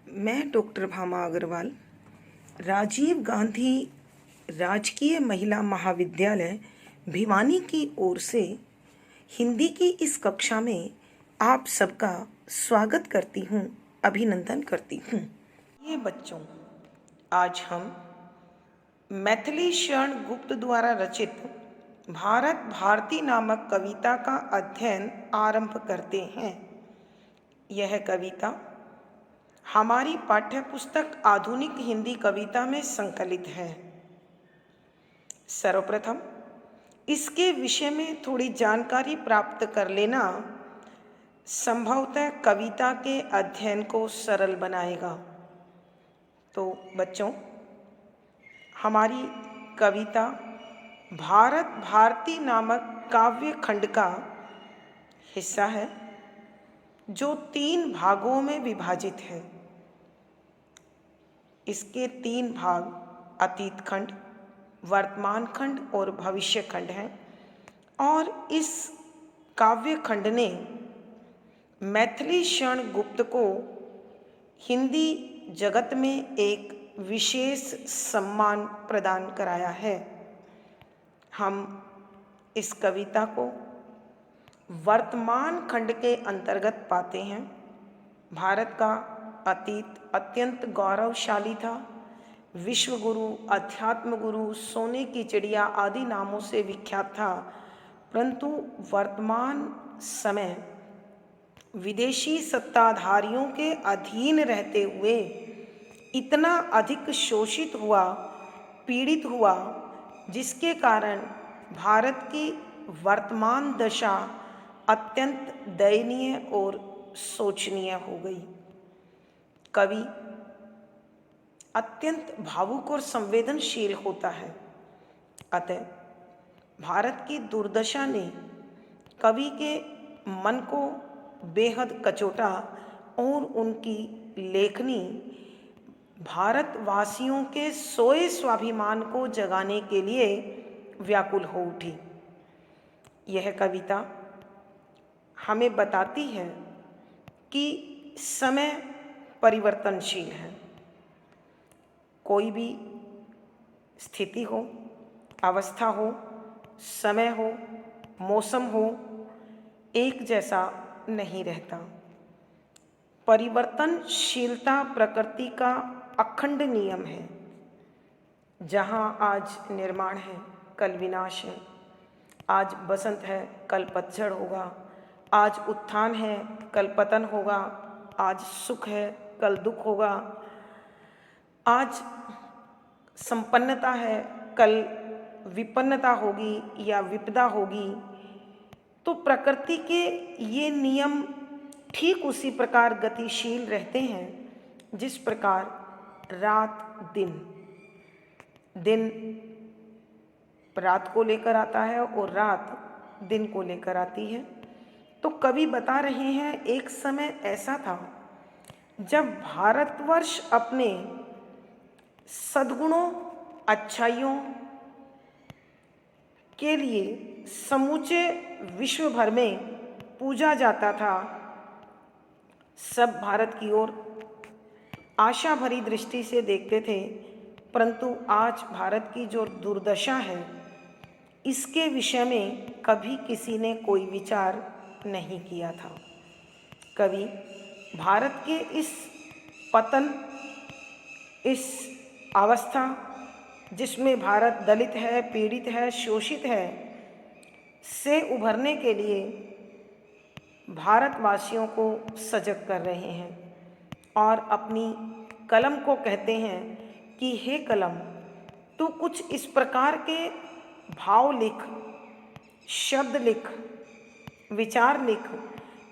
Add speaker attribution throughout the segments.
Speaker 1: मैं डॉक्टर भामा अग्रवाल राजीव गांधी राजकीय महिला महाविद्यालय भिवानी की ओर से हिंदी की इस कक्षा में आप सबका स्वागत करती हूँ, अभिनंदन करती हूँ। ये बच्चों, आज हम मैथिली शरण गुप्त द्वारा रचित भारत भारती नामक कविता का अध्ययन आरंभ करते हैं। यह कविता हमारी पाठ्यपुस्तक आधुनिक हिंदी कविता में संकलित है। सर्वप्रथम इसके विषय में थोड़ी जानकारी प्राप्त कर लेना संभवतः कविता के अध्ययन को सरल बनाएगा। तो बच्चों, हमारी कविता भारत भारती नामक काव्य खंड का हिस्सा है, जो 3 भागों में विभाजित है। इसके 3 भाग अतीत खंड, वर्तमान खंड और भविष्य खंड हैं। और इस काव्य खंड ने मैथिली शरण गुप्त को हिंदी जगत में एक विशेष सम्मान प्रदान कराया है। हम इस कविता को वर्तमान खंड के अंतर्गत पाते हैं। भारत का अतीत अत्यंत गौरवशाली था। विश्व गुरु, अध्यात्म गुरु, सोने की चिड़िया आदि नामों से विख्यात था, परंतु वर्तमान समय विदेशी सत्ताधारियों के अधीन रहते हुए इतना अधिक शोषित हुआ, पीड़ित हुआ, जिसके कारण भारत की वर्तमान दशा अत्यंत दयनीय और शोचनीय हो गई। कवि अत्यंत भावुक और संवेदनशील होता है, अतः भारत की दुर्दशा ने कवि के मन को बेहद कचोटा और उनकी लेखनी भारतवासियों के सोए स्वाभिमान को जगाने के लिए व्याकुल हो उठी। यह कविता हमें बताती है कि समय परिवर्तनशील है। कोई भी स्थिति हो, अवस्था हो, समय हो, मौसम हो, एक जैसा नहीं रहता। परिवर्तनशीलता प्रकृति का अखंड नियम है। जहाँ आज निर्माण है, कल विनाश है। आज बसंत है, कल पतझड़ होगा। आज उत्थान है, कल पतन होगा। आज सुख है, कल दुख होगा। आज संपन्नता है, कल विपन्नता होगी या विपदा होगी। तो प्रकृति के ये नियम ठीक उसी प्रकार गतिशील रहते हैं जिस प्रकार रात दिन रात को लेकर आता है और रात दिन को लेकर आती है। तो कवि बता रहे हैं, एक समय ऐसा था जब भारतवर्ष अपने सद्गुणों, अच्छाइयों के लिए समूचे विश्व भर में पूजा जाता था। सब भारत की ओर आशा भरी दृष्टि से देखते थे, परंतु आज भारत की जो दुर्दशा है, इसके विषय में कभी किसी ने कोई विचार नहीं किया था। कवि भारत के इस पतन, इस अवस्था जिसमें भारत दलित है, पीड़ित है, शोषित है, से उभरने के लिए भारतवासियों को सजग कर रहे हैं और अपनी कलम को कहते हैं कि हे कलम, तू कुछ इस प्रकार के भाव लिख, शब्द लिख, विचार लिख,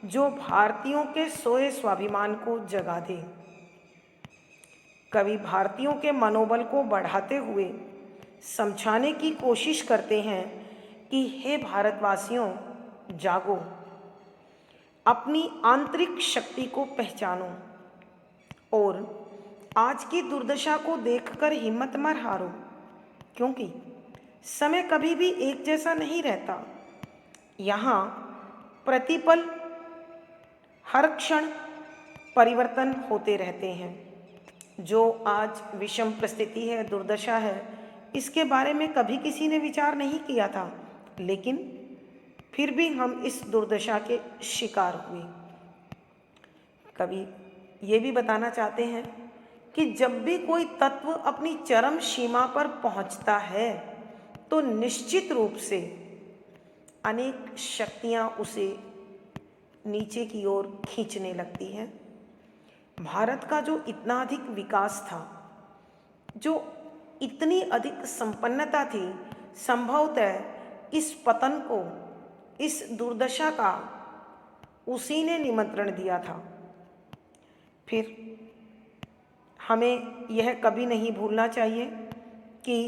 Speaker 1: जो भारतीयों के सोए स्वाभिमान को जगा दे। कवि भारतीयों के मनोबल को बढ़ाते हुए समझाने की कोशिश करते हैं कि हे भारतवासियों, जागो, अपनी आंतरिक शक्ति को पहचानो और आज की दुर्दशा को देखकर हिम्मत मत हारो, क्योंकि समय कभी भी एक जैसा नहीं रहता। यहाँ प्रतिपल हर क्षण परिवर्तन होते रहते हैं। जो आज विषम परिस्थिति है, दुर्दशा है, इसके बारे में कभी किसी ने विचार नहीं किया था, लेकिन फिर भी हम इस दुर्दशा के शिकार हुए। कवि ये भी बताना चाहते हैं कि जब भी कोई तत्व अपनी चरम सीमा पर पहुंचता है तो निश्चित रूप से अनेक शक्तियां उसे नीचे की ओर खींचने लगती हैं। भारत का जो इतना अधिक विकास था, जो इतनी अधिक संपन्नता थी, संभवतः इस पतन को, इस दुर्दशा का उसी ने निमंत्रण दिया था। फिर हमें यह कभी नहीं भूलना चाहिए कि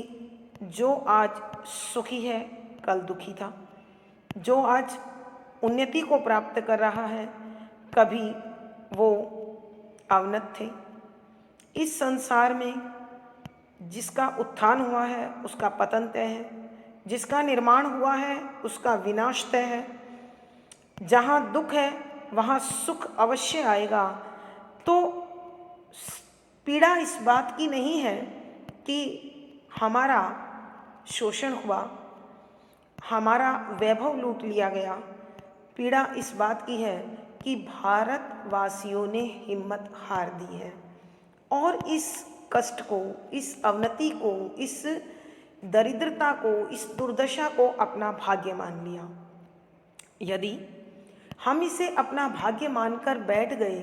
Speaker 1: जो आज सुखी है कल दुखी था, जो आज उन्नति को प्राप्त कर रहा है कभी वो अवनत थे। इस संसार में जिसका उत्थान हुआ है उसका पतन तय है, जिसका निर्माण हुआ है उसका विनाश तय है। जहाँ दुख है वहाँ सुख अवश्य आएगा। तो पीड़ा इस बात की नहीं है कि हमारा शोषण हुआ, हमारा वैभव लूट लिया गया। पीड़ा इस बात की है कि भारतवासियों ने हिम्मत हार दी है और इस कष्ट को, इस अवनति को, इस दरिद्रता को, इस दुर्दशा को अपना भाग्य मान लिया। यदि हम इसे अपना भाग्य मानकर बैठ गए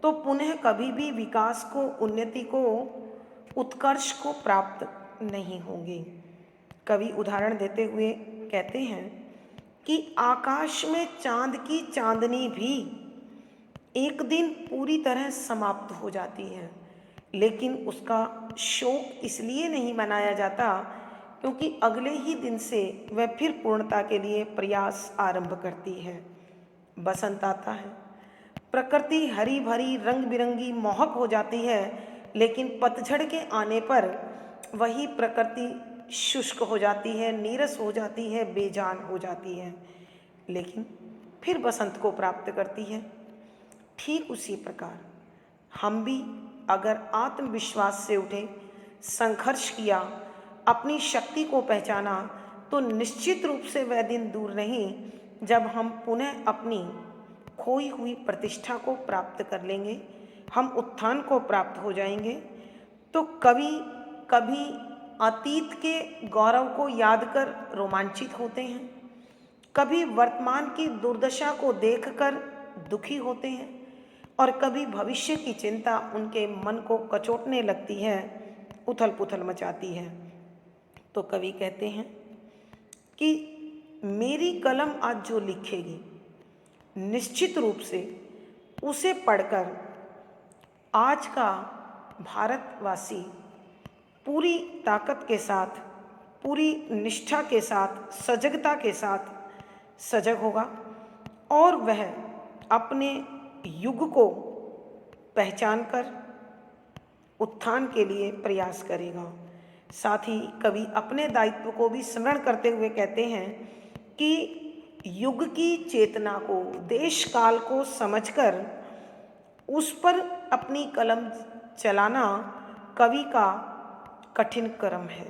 Speaker 1: तो पुनः कभी भी विकास को, उन्नति को, उत्कर्ष को प्राप्त नहीं होंगे। कवि उदाहरण देते हुए कहते हैं कि आकाश में चांद की चांदनी भी एक दिन पूरी तरह समाप्त हो जाती है, लेकिन उसका शोक इसलिए नहीं मनाया जाता क्योंकि अगले ही दिन से वह फिर पूर्णता के लिए प्रयास आरंभ करती है। बसंत आता है, प्रकृति हरी भरी रंग बिरंगी मोहक हो जाती है, लेकिन पतझड़ के आने पर वही प्रकृति शुष्क हो जाती है, नीरस हो जाती है, बेजान हो जाती है, लेकिन फिर बसंत को प्राप्त करती है। ठीक उसी प्रकार हम भी अगर आत्मविश्वास से उठे, संघर्ष किया, अपनी शक्ति को पहचाना, तो निश्चित रूप से वह दिन दूर नहीं जब हम पुनः अपनी खोई हुई प्रतिष्ठा को प्राप्त कर लेंगे, हम उत्थान को प्राप्त हो जाएंगे। तो कभी कभी अतीत के गौरव को याद कर रोमांचित होते हैं, कभी वर्तमान की दुर्दशा को देखकर दुखी होते हैं और कभी भविष्य की चिंता उनके मन को कचोटने लगती है, उथल पुथल मचाती है। तो कवि कहते हैं कि मेरी कलम आज जो लिखेगी, निश्चित रूप से उसे पढ़कर आज का भारतवासी पूरी ताकत के साथ, पूरी निष्ठा के साथ, सजगता के साथ सजग होगा और वह अपने युग को पहचान कर उत्थान के लिए प्रयास करेगा। साथ ही कवि अपने दायित्व को भी स्मरण करते हुए कहते हैं कि युग की चेतना को, देश काल को समझकर उस पर अपनी कलम चलाना कवि का कठिन कर्म है।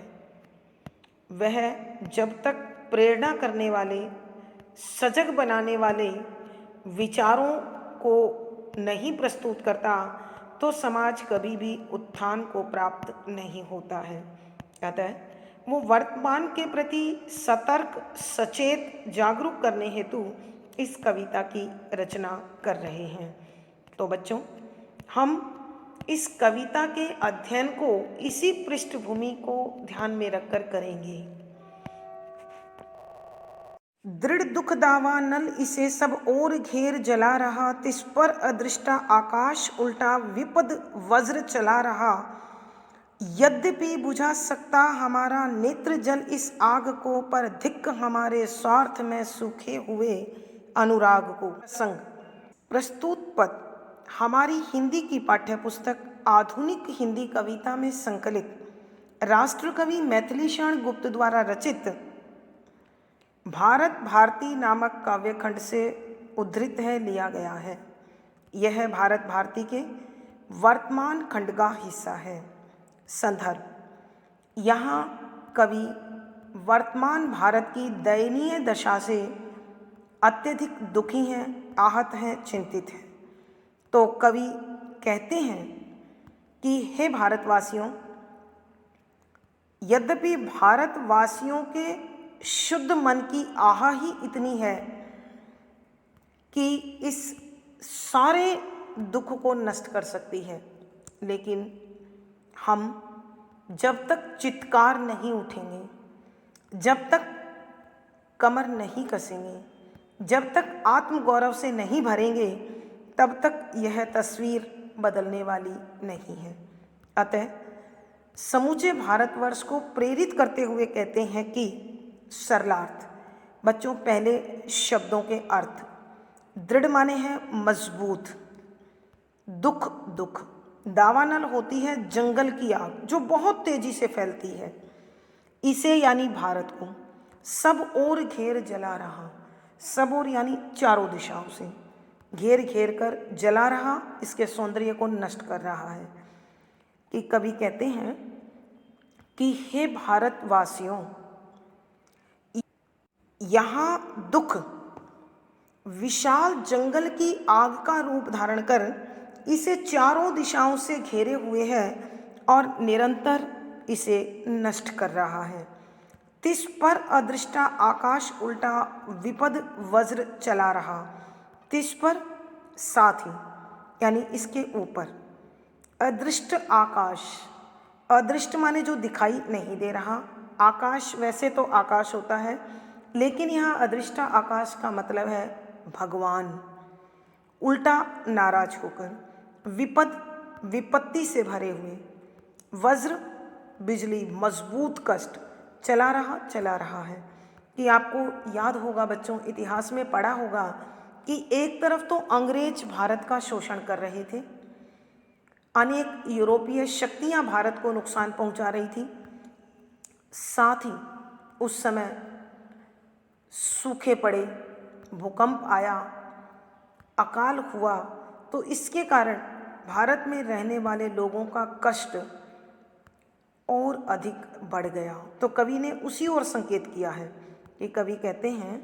Speaker 1: वह जब तक प्रेरणा करने वाले, सजग बनाने वाले विचारों को नहीं प्रस्तुत करता तो समाज कभी भी उत्थान को प्राप्त नहीं होता है। अतः वो वर्तमान के प्रति सतर्क, सचेत, जागरूक करने हेतु इस कविता की रचना कर रहे हैं। तो बच्चों, हम इस कविता के अध्ययन को इसी पृष्ठभूमि को ध्यान में रखकर करेंगे। दृढ़ दुख दावा नल इसे सब और घेर जला रहा, तिस पर अदृष्टा आकाश उल्टा विपद वज्र चला रहा। यद्यपि बुझा सकता हमारा नेत्र जल इस आग को, पर धिक्क हमारे स्वार्थ में सूखे हुए अनुराग को। संग प्रस्तुत पद हमारी हिंदी की पाठ्यपुस्तक आधुनिक हिंदी कविता में संकलित राष्ट्रकवि मैथिलीशरण गुप्त द्वारा रचित भारत भारती नामक काव्यखंड से उद्धृत है, लिया गया है। यह भारत भारती के वर्तमान खंड का हिस्सा है। संदर्भ, यहाँ कवि वर्तमान भारत की दयनीय दशा से अत्यधिक दुखी हैं, आहत हैं, चिंतित हैं। तो कवि कहते हैं कि हे भारतवासियों, यद्यपि भारतवासियों के शुद्ध मन की आह ही इतनी है कि इस सारे दुख को नष्ट कर सकती है, लेकिन हम जब तक चित्कार नहीं उठेंगे, जब तक कमर नहीं कसेंगे, जब तक आत्मगौरव से नहीं भरेंगे, तब तक यह तस्वीर बदलने वाली नहीं है। अतः समूचे भारतवर्ष को प्रेरित करते हुए कहते हैं कि सरलार्थ, बच्चों पहले शब्दों के अर्थ। दृढ़ माने हैं मजबूत, दुख दुख, दावानल होती है जंगल की आग जो बहुत तेजी से फैलती है, इसे यानी भारत को सब ओर घेर जला रहा, सब ओर यानी चारों दिशाओं से घेर घेर कर जला रहा, इसके सौंदर्य को नष्ट कर रहा है। कि कवि कहते हैं कि हे भारतवासियों, यहाँ दुख विशाल जंगल की आग का रूप धारण कर इसे चारों दिशाओं से घेरे हुए है और निरंतर इसे नष्ट कर रहा है। तिस पर अदृष्टा आकाश उल्टा विपद वज्र चला रहा, तिस पर साथ ही यानी इसके ऊपर, अदृष्ट आकाश, अदृष्ट माने जो दिखाई नहीं दे रहा, आकाश वैसे तो आकाश होता है, लेकिन यहाँ अदृष्टा आकाश का मतलब है भगवान, उल्टा नाराज होकर, विपद विपत्ति से भरे हुए, वज्र बिजली मजबूत कष्ट, चला रहा है। कि आपको याद होगा बच्चों, इतिहास में पढ़ा होगा कि एक तरफ तो अंग्रेज भारत का शोषण कर रहे थे, अनेक यूरोपीय शक्तियां भारत को नुकसान पहुंचा रही थी, साथ ही उस समय सूखे पड़े, भूकंप आया, अकाल हुआ, तो इसके कारण भारत में रहने वाले लोगों का कष्ट और अधिक बढ़ गया। तो कवि ने उसी ओर संकेत किया है कि कवि कहते हैं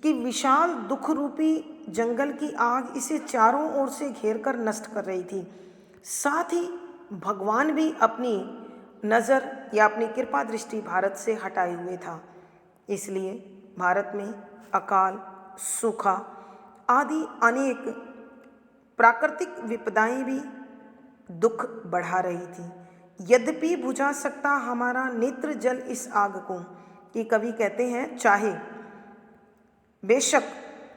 Speaker 1: कि विशाल दुख रूपी जंगल की आग इसे चारों ओर से घेर कर नष्ट कर रही थी, साथ ही भगवान भी अपनी नज़र या अपनी कृपा दृष्टि भारत से हटाए हुए था। इसलिए भारत में अकाल, सूखा आदि अनेक प्राकृतिक विपदाएं भी दुख बढ़ा रही थी। यद्यपि बुझा सकता हमारा नेत्र जल इस आग को, कि कवि कहते हैं चाहे बेशक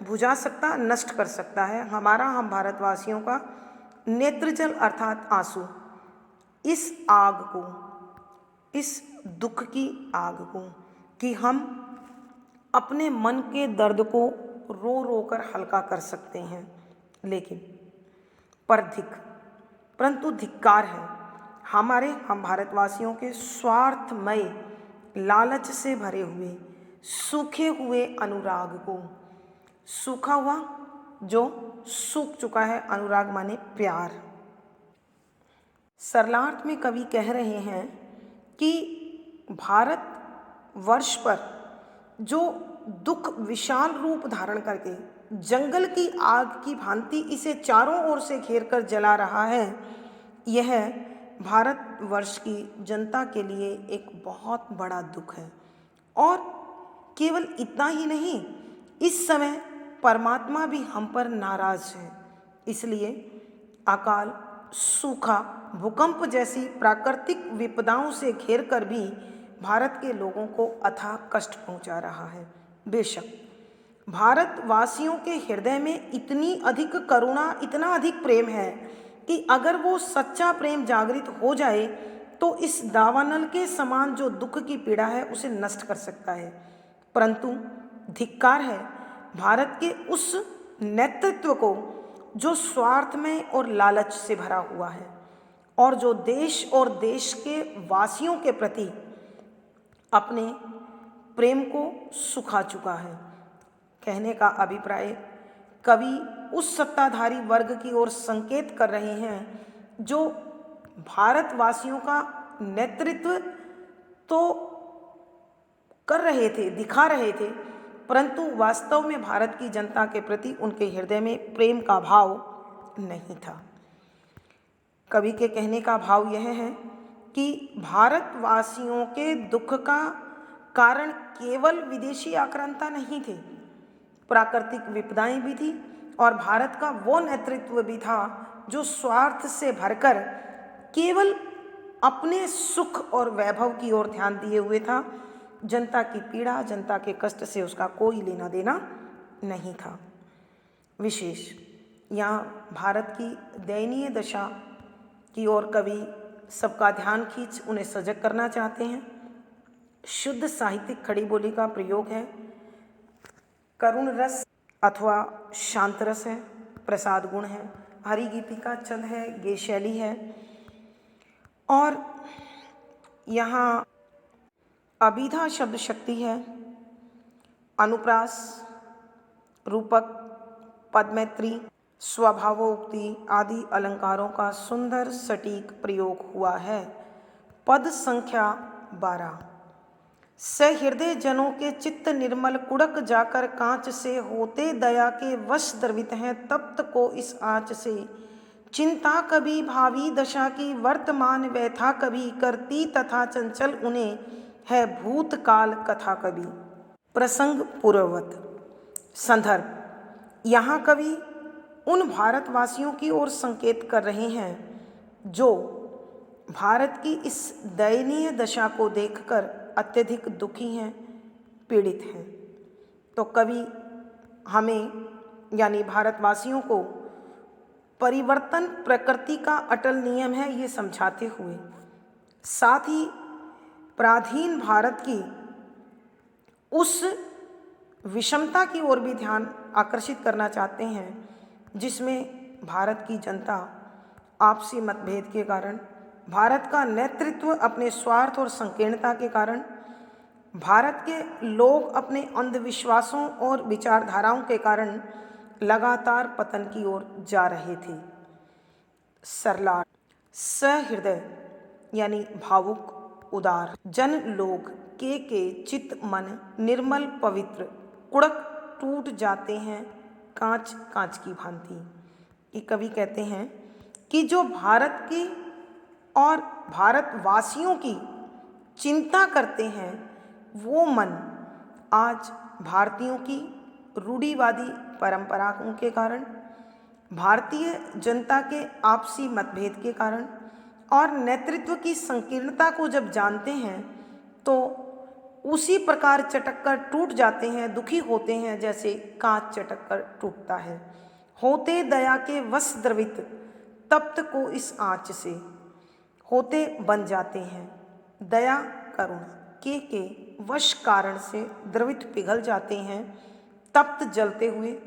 Speaker 1: बुझा सकता, नष्ट कर सकता है हमारा, हम भारतवासियों का नेत्र जल अर्थात आंसू, इस आग को, इस दुख की आग को, कि हम अपने मन के दर्द को रो रो कर हल्का कर सकते हैं, लेकिन परंतु धिक्कार है हम भारतवासियों के स्वार्थमय लालच से भरे हुए सूखे हुए अनुराग को। सूखा हुआ जो सूख चुका है, अनुराग माने प्यार। सरलार्थ में कवि कह रहे हैं कि भारत वर्ष पर जो दुख विशाल रूप धारण करके जंगल की आग की भांति इसे चारों ओर से घेर कर जला रहा है, यह भारतवर्ष की जनता के लिए एक बहुत बड़ा दुख है। और केवल इतना ही नहीं, इस समय परमात्मा भी हम पर नाराज है, इसलिए अकाल, सूखा, भूकंप जैसी प्राकृतिक विपदाओं से घेर कर भी भारत के लोगों को अथाह कष्ट पहुंचा रहा है। बेशक भारतवासियों के हृदय में इतनी अधिक करुणा, इतना अधिक प्रेम है कि अगर वो सच्चा प्रेम जागृत हो जाए तो इस दावानल के समान जो दुख की पीड़ा है उसे नष्ट कर सकता है। परंतु धिक्कार है भारत के उस नेतृत्व को जो स्वार्थ में और लालच से भरा हुआ है और जो देश और देश के वासियों के प्रति अपने प्रेम को सुखा चुका है। कहने का अभिप्राय, कवि उस सत्ताधारी वर्ग की ओर संकेत कर रहे हैं जो भारतवासियों का नेतृत्व तो कर रहे थे, दिखा रहे थे, परंतु वास्तव में भारत की जनता के प्रति उनके हृदय में प्रेम का भाव नहीं था। कवि के कहने का भाव यह है कि भारतवासियों के दुख का कारण केवल विदेशी आक्रांता नहीं थे, प्राकृतिक विपदाएं भी थी और भारत का वो नेतृत्व भी था जो स्वार्थ से भरकर केवल अपने सुख और वैभव की ओर ध्यान दिए हुए था। जनता की पीड़ा, जनता के कष्ट से उसका कोई लेना देना नहीं था। विशेष यहाँ भारत की दयनीय दशा की ओर कवि सबका ध्यान खींच उन्हें सजग करना चाहते हैं। शुद्ध साहित्यिक खड़ी बोली का प्रयोग है, करुण रस अथवा शांत रस है, प्रसाद गुण है, हरि गीतिका छंद है, गे शैली है और यहाँ अभिधा शब्द शक्ति है, अनुप्रास, रूपक, पदमैत्री, स्वभावोक्ति आदि अलंकारों का सुंदर सटीक प्रयोग हुआ है। पद संख्या 12। सहृदय जनों के चित्त निर्मल कुड़क जाकर कांच से, होते दया के वश द्रवित हैं तप्त को इस आँच से। चिंता कभी भावी दशा की, वर्तमान व्यथा कभी करती तथा चंचल उन्हें है भूतकाल कथा कभी। प्रसंग पूर्ववत। संदर्भ, यहाँ कवि उन भारतवासियों की ओर संकेत कर रहे हैं जो भारत की इस दयनीय दशा को देखकर अत्यधिक दुखी हैं, पीड़ित हैं। तो कवि हमें यानी भारतवासियों को परिवर्तन प्रकृति का अटल नियम है ये समझाते हुए साथ ही पराधीन भारत की उस विषमता की ओर भी ध्यान आकर्षित करना चाहते हैं जिसमें भारत की जनता आपसी मतभेद के कारण, भारत का नेतृत्व अपने स्वार्थ और संकीर्णता के कारण, भारत के लोग अपने अंधविश्वासों और विचारधाराओं के कारण लगातार पतन की ओर जा रहे थे। सरलार, सहृदय यानी भावुक, उदार जन लोग के चित्त मन निर्मल पवित्र कुड़क टूट जाते हैं कांच कांच की भांति। ये कवि कहते हैं कि जो भारत की और भारतवासियों की चिंता करते हैं वो मन आज भारतीयों की रूढ़िवादी परंपराओं के कारण, भारतीय जनता के आपसी मतभेद के कारण और नेतृत्व की संकीर्णता को जब जानते हैं तो उसी प्रकार चटक कर टूट जाते हैं, दुखी होते हैं जैसे कांच चटक कर टूटता है। होते दया के वश द्रवित तप्त को इस आँच से, होते बन जाते हैं दया करुणा के वश कारण से द्रवित पिघल जाते हैं, तप्त जलते हुए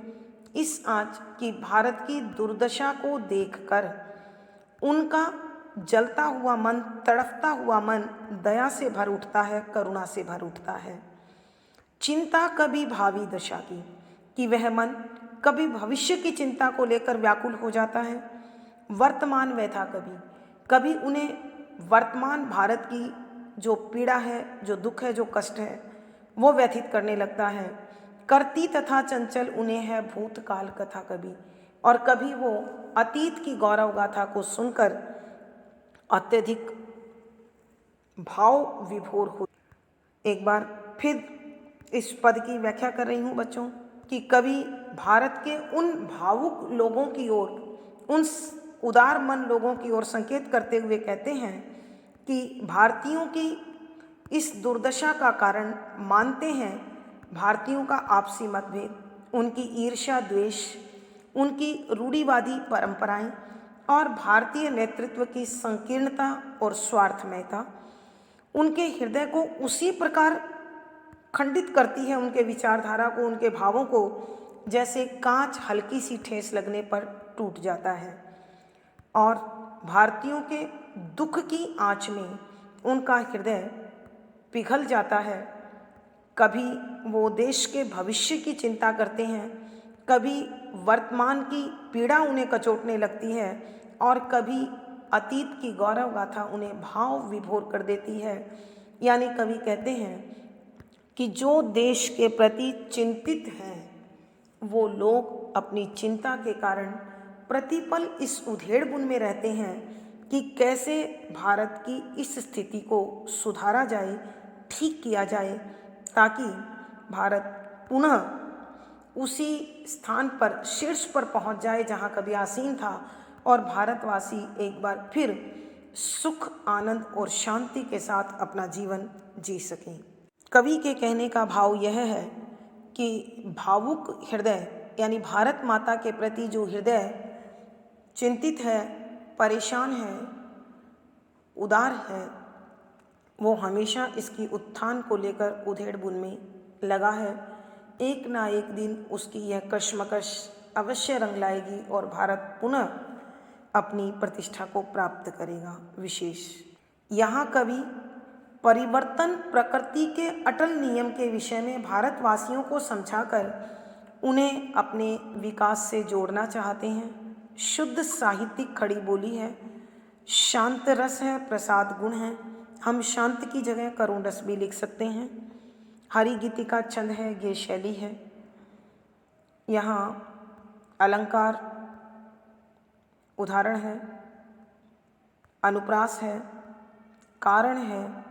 Speaker 1: इस आँच की भारत की दुर्दशा को देखकर उनका जलता हुआ मन, तड़फता हुआ मन दया से भर उठता है, करुणा से भर उठता है। चिंता कभी भावी दशा की, कि वह मन कभी भविष्य की चिंता को लेकर व्याकुल हो जाता है। वर्तमान व्यथा कभी उन्हें वर्तमान भारत की जो पीड़ा है, जो दुख है, जो कष्ट है वो व्यथित करने लगता है। करती तथा चंचल उन्हें है भूतकाल कथा कभी, और कभी वो अतीत की गौरव गाथा को सुनकर अत्यधिक भाव विभोर हो। एक बार फिर इस पद की व्याख्या कर रही हूँ बच्चों कि कवि भारत के उन भावुक लोगों की ओर, उन उदार मन लोगों की ओर संकेत करते हुए कहते हैं कि भारतीयों की इस दुर्दशा का कारण मानते हैं भारतीयों का आपसी मतभेद, उनकी ईर्ष्या द्वेष, उनकी रूढ़िवादी परंपराएं और भारतीय नेतृत्व की संकीर्णता और स्वार्थमयता उनके हृदय को उसी प्रकार खंडित करती है, उनके विचारधारा को, उनके भावों को, जैसे कांच हल्की सी ठेस लगने पर टूट जाता है। और भारतीयों के दुख की आंच में उनका हृदय पिघल जाता है। कभी वो देश के भविष्य की चिंता करते हैं, कभी वर्तमान की पीड़ा उन्हें कचोटने लगती है और कभी अतीत की गौरव गाथा उन्हें भाव विभोर कर देती है। यानी कवि कहते हैं कि जो देश के प्रति चिंतित हैं वो लोग अपनी चिंता के कारण प्रतिपल इस उधेड़बुन में रहते हैं कि कैसे भारत की इस स्थिति को सुधारा जाए, ठीक किया जाए, ताकि भारत पुनः उसी स्थान पर शीर्ष पर पहुंच जाए जहां कभी आसीन था और भारतवासी एक बार फिर सुख, आनंद और शांति के साथ अपना जीवन जी सकें। कवि के कहने का भाव यह है कि भावुक हृदय यानी भारत माता के प्रति जो हृदय चिंतित है, परेशान है, उदार है, वो हमेशा इसकी उत्थान को लेकर उधेड़बुन में लगा है। एक ना एक दिन उसकी यह कश्मकश अवश्य रंग लाएगी और भारत पुनः अपनी प्रतिष्ठा को प्राप्त करेगा। विशेष यहाँ कवि परिवर्तन प्रकृति के अटल नियम के विषय में भारतवासियों को समझाकर उन्हें अपने विकास से जोड़ना चाहते हैं। शुद्ध साहित्यिक खड़ी बोली है, शांत रस है, प्रसाद गुण है। हम शांत की जगह करुण रस भी लिख सकते हैं। हरि गीतिका छंद है, ये शैली है। यहाँ अलंकार उदाहरण है, अनुप्रास है, कारण है,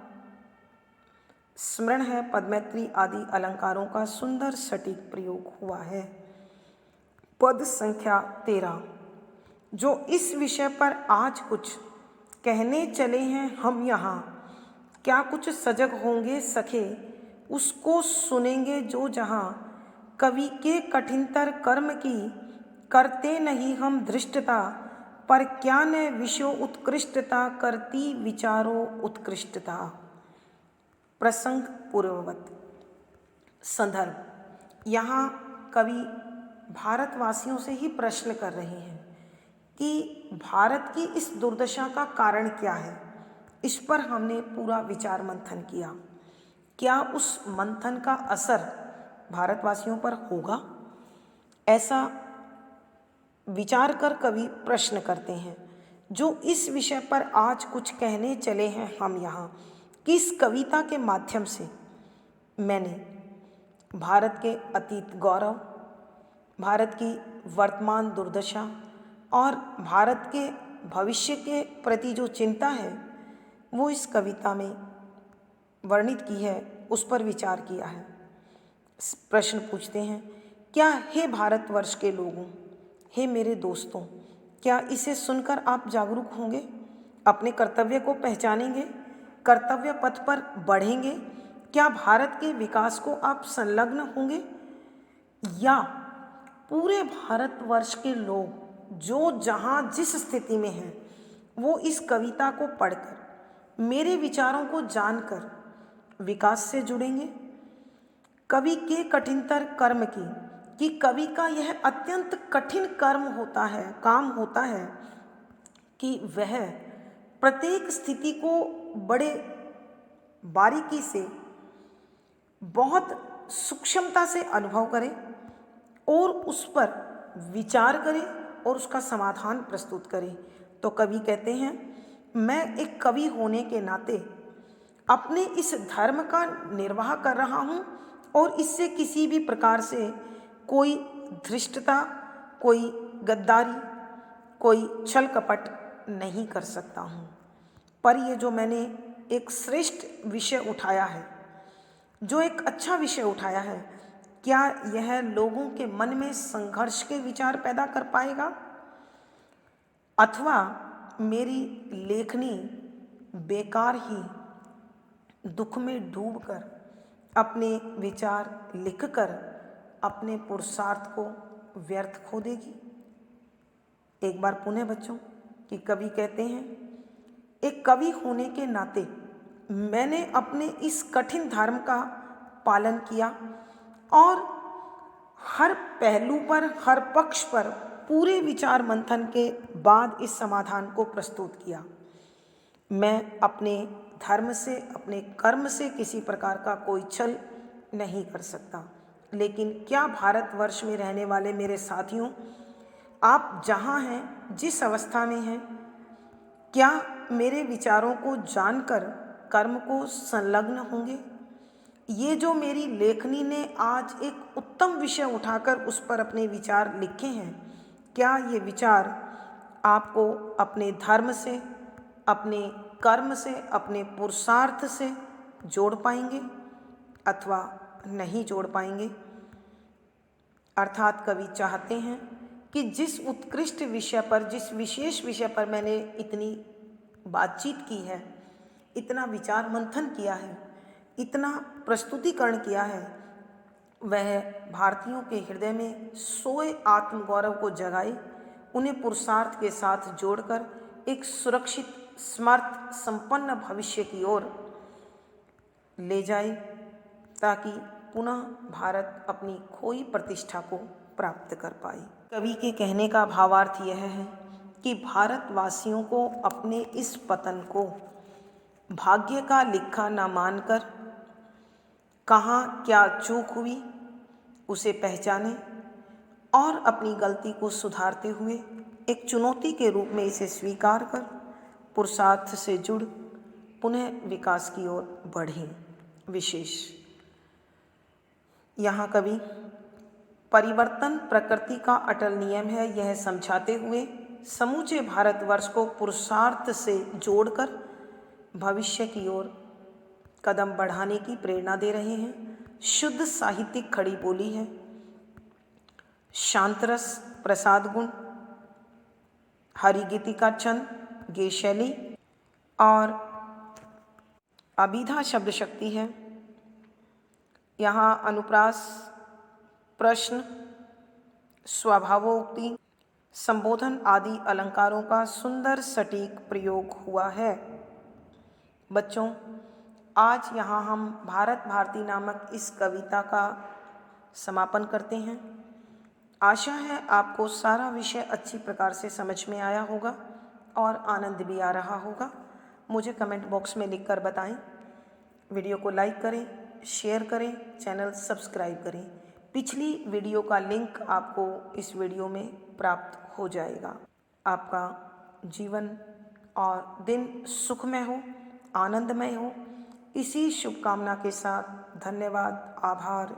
Speaker 1: स्मरण है, पदमैत्री आदि अलंकारों का सुंदर सटीक प्रयोग हुआ है। पद संख्या 13 जो इस विषय पर आज कुछ कहने चले हैं हम यहाँ, क्या कुछ सजग होंगे सखे उसको सुनेंगे जो जहाँ, कवि के कठिनतर कर्म की करते नहीं हम धृष्टता, पर क्या न विषयो उत्कृष्टता करती विचारो उत्कृष्टता। प्रसंग पूर्ववत। संदर्भ यहाँ कवि भारतवासियों से ही प्रश्न कर रहे हैं कि भारत की इस दुर्दशा का कारण क्या है। इस पर हमने पूरा विचार मंथन किया। क्या उस मंथन का असर भारतवासियों पर होगा? ऐसा विचार कर कवि प्रश्न करते हैं। जो इस विषय पर आज कुछ कहने चले हैं हम यहाँ, किस कविता के माध्यम से मैंने भारत के अतीत गौरव, भारत की वर्तमान दुर्दशा और भारत के भविष्य के प्रति जो चिंता है वो इस कविता में वर्णित की है, उस पर विचार किया है। प्रश्न पूछते हैं, क्या हे भारतवर्ष के लोगों, हे मेरे दोस्तों, क्या इसे सुनकर आप जागरूक होंगे, अपने कर्तव्य को पहचानेंगे, कर्तव्य पथ पर बढ़ेंगे? क्या भारत के विकास को आप संलग्न होंगे, या पूरे भारतवर्ष के लोग जो जहाँ जिस स्थिति में हैं वो इस कविता को पढ़कर मेरे विचारों को जानकर विकास से जुड़ेंगे? कवि के कठिनतर कर्म की कि कवि का यह अत्यंत कठिन कर्म होता है, काम होता है कि वह प्रत्येक स्थिति को बड़े बारीकी से, बहुत सूक्ष्मता से अनुभव करे और उस पर विचार करे और उसका समाधान प्रस्तुत करे। तो कवि कहते हैं, मैं एक कवि होने के नाते अपने इस धर्म का निर्वाह कर रहा हूँ और इससे किसी भी प्रकार से कोई धृष्टता, कोई गद्दारी, कोई छल कपट नहीं कर सकता हूँ। पर ये जो मैंने एक श्रेष्ठ विषय उठाया है, जो एक अच्छा विषय उठाया है, क्या यह लोगों के मन में संघर्ष के विचार पैदा कर पाएगा, अथवा मेरी लेखनी बेकार ही दुख में डूबकर अपने विचार लिखकर अपने पुरुषार्थ को व्यर्थ खो देगी? एक बार पुनः बच्चों कि कवि कहते हैं, एक कवि होने के नाते मैंने अपने इस कठिन धर्म का पालन किया और हर पहलू पर, हर पक्ष पर पूरे विचार मंथन के बाद इस समाधान को प्रस्तुत किया। मैं अपने धर्म से, अपने कर्म से किसी प्रकार का कोई छल नहीं कर सकता। लेकिन क्या भारतवर्ष में रहने वाले मेरे साथियों, आप जहाँ हैं, जिस अवस्था में हैं, क्या मेरे विचारों को जानकर कर्म को संलग्न होंगे? ये जो मेरी लेखनी ने आज एक उत्तम विषय उठाकर उस पर अपने विचार लिखे हैं, क्या ये विचार आपको अपने धर्म से, अपने कर्म से, अपने पुरुषार्थ से जोड़ पाएंगे अथवा नहीं जोड़ पाएंगे? अर्थात कवि चाहते हैं कि जिस उत्कृष्ट विषय पर, जिस विशेष विषय पर मैंने इतनी बातचीत की है, इतना विचार मंथन किया है, इतना प्रस्तुतिकरण किया है, वह भारतीयों के हृदय में सोए आत्मगौरव को जगाए, उन्हें पुरुषार्थ के साथ जोड़कर एक सुरक्षित, समर्थ, संपन्न भविष्य की ओर ले जाए, ताकि पुनः भारत अपनी खोई प्रतिष्ठा को प्राप्त कर पाए। कवि के कहने का भावार्थ यह है कि भारतवासियों को अपने इस पतन को भाग्य का लिखा न मानकर कहाँ क्या चूक हुई उसे पहचाने और अपनी गलती को सुधारते हुए एक चुनौती के रूप में इसे स्वीकार कर पुरुषार्थ से जुड़ पुनः विकास की ओर बढ़ें। विशेष यहाँ कवि परिवर्तन प्रकृति का अटल नियम है, यह समझाते हुए समूचे भारतवर्ष को पुरुषार्थ से जोड़कर भविष्य की ओर कदम बढ़ाने की प्रेरणा दे रहे हैं। शुद्ध साहित्यिक खड़ी बोली है, शांतरस, प्रसाद गुण, हरिगीतिका छंद, गे शैली और अभिधा शब्द शक्ति है। यहाँ अनुप्रास, प्रश्न, स्वभावोक्ति, संबोधन आदि अलंकारों का सुंदर सटीक प्रयोग हुआ है। बच्चों, आज यहाँ हम भारत भारती नामक इस कविता का समापन करते हैं। आशा है आपको सारा विषय अच्छी प्रकार से समझ में आया होगा और आनंद भी आ रहा होगा। मुझे कमेंट बॉक्स में लिखकर बताएं। वीडियो को लाइक करें, शेयर करें, चैनल सब्सक्राइब करें। पिछली वीडियो का लिंक आपको इस वीडियो में प्राप्त हो जाएगा। आपका जीवन और दिन सुखमय हो, आनंदमय हो, इसी शुभकामना के साथ धन्यवाद, आभार।